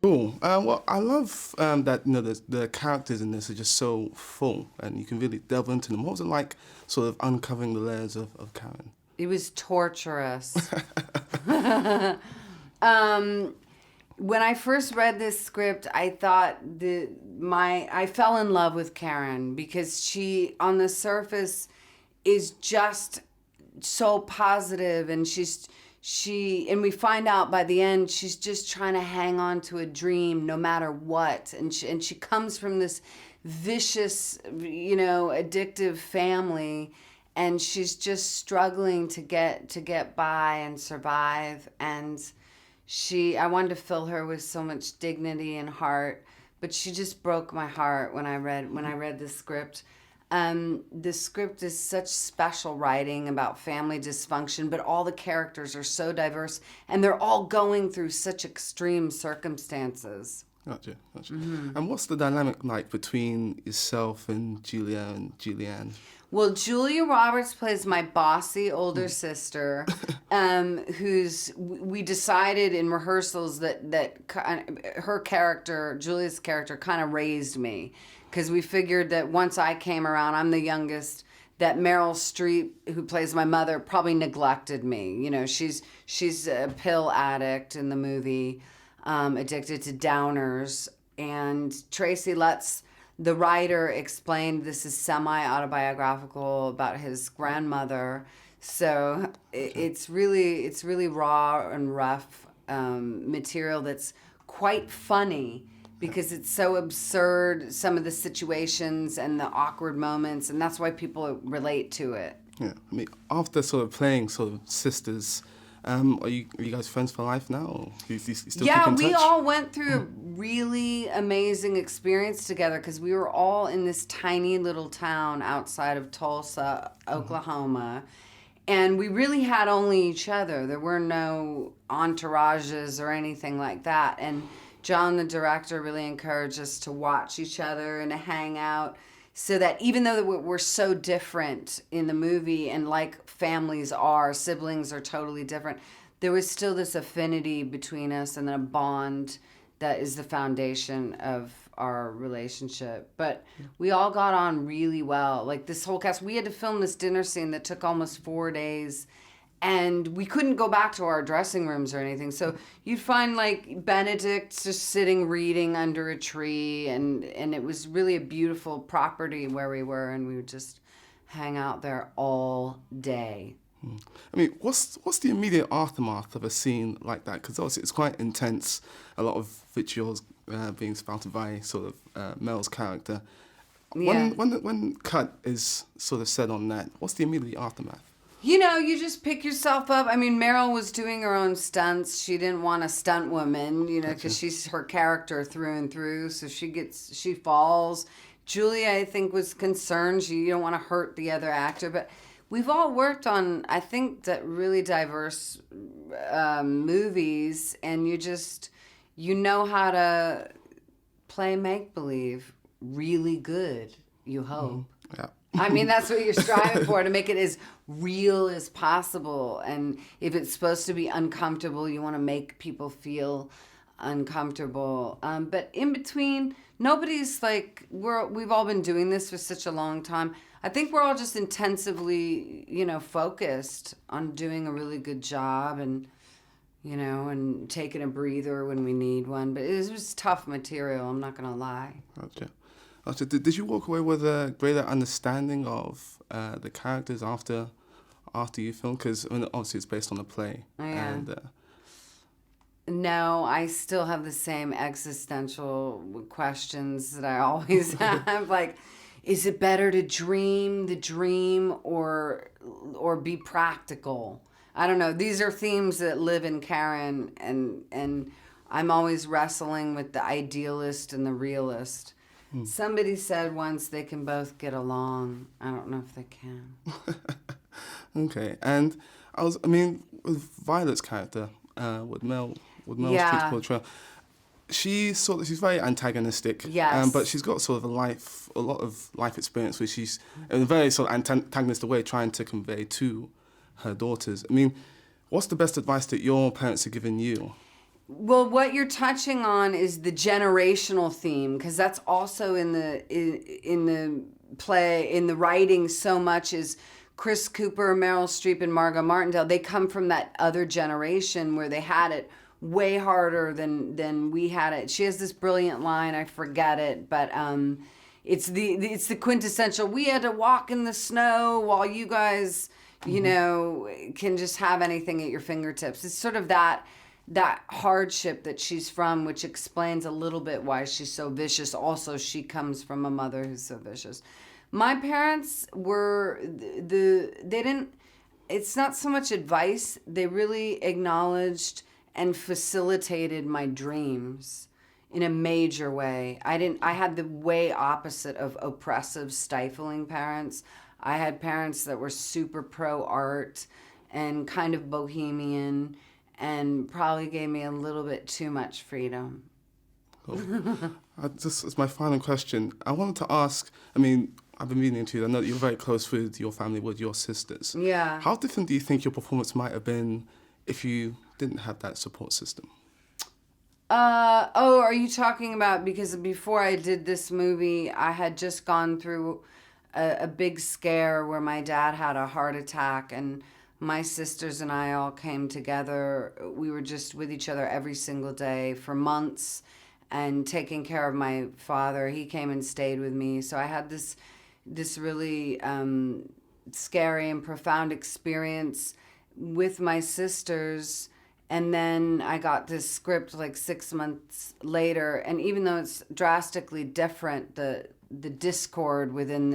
Cool. Well, I love that the characters in this are just so full, and you can really delve into them. What was it like, sort of uncovering the layers of Karen? It was torturous. When I first read this script, I thought I fell in love with Karen because she, on the surface, is just so positive, and and we find out by the end she's just trying to hang on to a dream no matter what, and she comes from this vicious, addictive family, and she's just struggling to get by and survive. And I wanted to fill her with so much dignity and heart, but she just broke my heart when I read the script. The script is such special writing about family dysfunction, but all the characters are so diverse, and they're all going through such extreme circumstances. Gotcha. And what's the dynamic like between yourself and Julia and Julianne? Well, Julia Roberts plays my bossy older sister, we decided in rehearsals that her character, Julia's character, kind of raised me, because we figured that once I came around, I'm the youngest, that Meryl Streep, who plays my mother, probably neglected me. She's a pill addict in the movie, addicted to downers, and Tracy Letts, the writer, explained this is semi-autobiographical about his grandmother. So it's really raw and rough material that's quite funny because it's so absurd, some of the situations and the awkward moments, and that's why people relate to it. Yeah, I mean, after sort of playing sort of sisters, are you guys friends for life now? Or do you still keep in touch? We all went through a really amazing experience together because we were all in this tiny little town outside of Tulsa, Oklahoma, and we really had only each other. There were no entourages or anything like that, and John, the director, really encouraged us to watch each other and to hang out, so that even though we're so different in the movie, and like families are, siblings are totally different, there was still this affinity between us and a bond that is the foundation of our relationship. But we all got on really well. Like this whole cast, we had to film this dinner scene that took almost 4 days, and we couldn't go back to our dressing rooms or anything. So you'd find like Benedict just sitting reading under a tree, and it was really a beautiful property where we were, and we would just hang out there all day. I mean, what's the immediate aftermath of a scene like that? Because obviously it's quite intense, a lot of vitriol being spouted by sort of Mel's character. Yeah. When cut is sort of said on that, what's the immediate aftermath? You just pick yourself up. I mean, Meryl was doing her own stunts. She didn't want a stunt woman, because she's her character through and through. So she falls. Julia, I think, was concerned. You don't want to hurt the other actor. But we've all worked on, I think, that really diverse movies. And you know how to play make-believe really good, you hope. Yeah. I mean, that's what you're striving for, to make it as real as possible. And if it's supposed to be uncomfortable, you want to make people feel uncomfortable. But in between, nobody's like, we've all been doing this for such a long time. I think we're all just intensively, focused on doing a really good job, and, and taking a breather when we need one. But it was tough material, I'm not going to lie. Gotcha. Did you walk away with a greater understanding of the characters after you filmed? Because obviously it's based on a play. Yeah. And, no, I still have the same existential questions that I always have. Like, is it better to dream the dream or be practical? I don't know. These are themes that live in Karen, and I'm always wrestling with the idealist and the realist. Somebody said once they can both get along. I don't know if they can. Okay, and with Violet's character, with Mel's Streep's portrayal, she's very antagonistic. Yes. But she's got sort of a lot of life experience, where she's in a very sort of antagonistic way trying to convey to her daughters. I mean, what's the best advice that your parents have given you? Well, what you're touching on is the generational theme, because that's also in the play, in the writing. So much is Chris Cooper, Meryl Streep, and Margot Martindale. They come from that other generation where they had it way harder than we had it. She has this brilliant line, I forget it, but it's the quintessential. We had to walk in the snow while you guys, you know, can just have anything at your fingertips. It's sort of that hardship that she's from, which explains a little bit why she's so vicious. Also, she comes from a mother who's so vicious. My parents were they didn't, it's not so much advice, they really acknowledged and facilitated my dreams in a major way. I had the way opposite of oppressive, stifling parents. I had parents that were super pro art and kind of bohemian, and probably gave me a little bit too much freedom. Cool. Just as my final question, I wanted to ask, I mean, I've been meaning to, I know that you're very close with your family, with your sisters. Yeah. How different do you think your performance might have been if you didn't have that support system? Are you talking about, because before I did this movie, I had just gone through a big scare where my dad had a heart attack, and my sisters and I all came together. We were just with each other every single day for months and taking care of my father. He came and stayed with me. So I had this really scary and profound experience with my sisters. And then I got this script like 6 months later. And even though it's drastically different, the discord within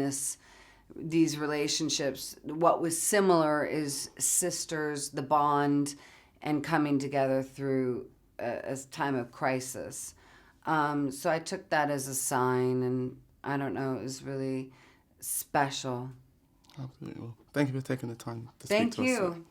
these relationships, what was similar is sisters, the bond, and coming together through a time of crisis. So I took that as a sign, and I don't know, it was really special. Absolutely. Well, thank you for taking the time to speak Thank to us. you.